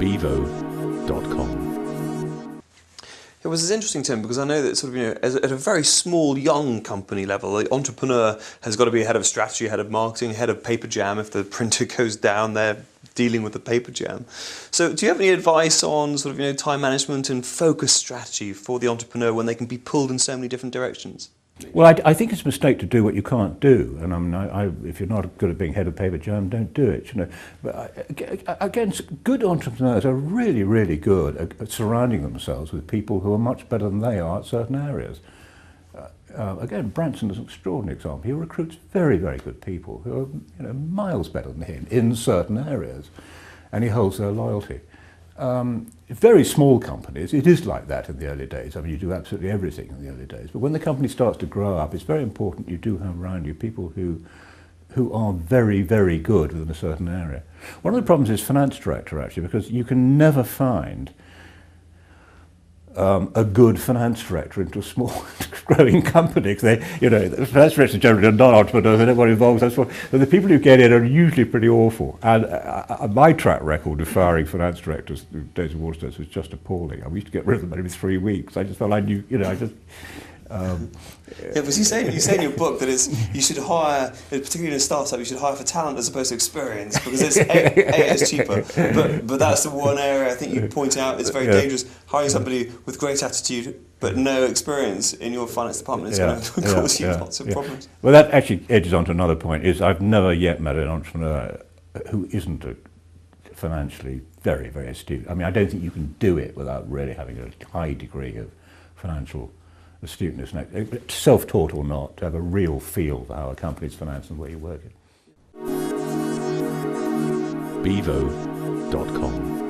bevo.com. It was interesting, Tim, because I know that at a very small, young company level, the entrepreneur has got to be head of strategy, head of marketing, head of paper jam. If the printer goes down, they're dealing with the paper jam. So do you have any advice on time management and focus strategy for the entrepreneur when they can be pulled in so many different directions? Well, I think it's a mistake to do what you can't do, and if you're not good at being head of paper jam, don't do it. But again, good entrepreneurs are really, really good at surrounding themselves with people who are much better than they are at certain areas. Again, Branson is an extraordinary example. He recruits very, very good people who are miles better than him in certain areas, and he holds their loyalty. Very small companies, it is like that in the early days. I mean, you do absolutely everything in the early days. But when the company starts to grow up, it's very important you do have around you people who are very, very good within a certain area. One of the problems is finance director, actually, because you can never find a good finance director into a small growing company, because the finance directors generally are not entrepreneurs, they don't want to involve us. But the people who get in are usually pretty awful. And my track record of firing finance directors through days of Waterstone was just appalling. We used to get rid of them every 3 weeks. I just felt I knew, But you say in your book that you should hire, particularly in a startup, you should hire for talent as opposed to experience, because it's cheaper. But that's the one area I think you point out it's very dangerous. Hiring somebody with great attitude but no experience in your finance department is going to cause you lots of problems. Well, that actually edges on to another point. Is I've never yet met an entrepreneur who isn't financially very, very astute. I mean, I don't think you can do it without really having a high degree of financial astuteness, self-taught or not, to have a real feel for how a company's financed and where you work it. bevo.com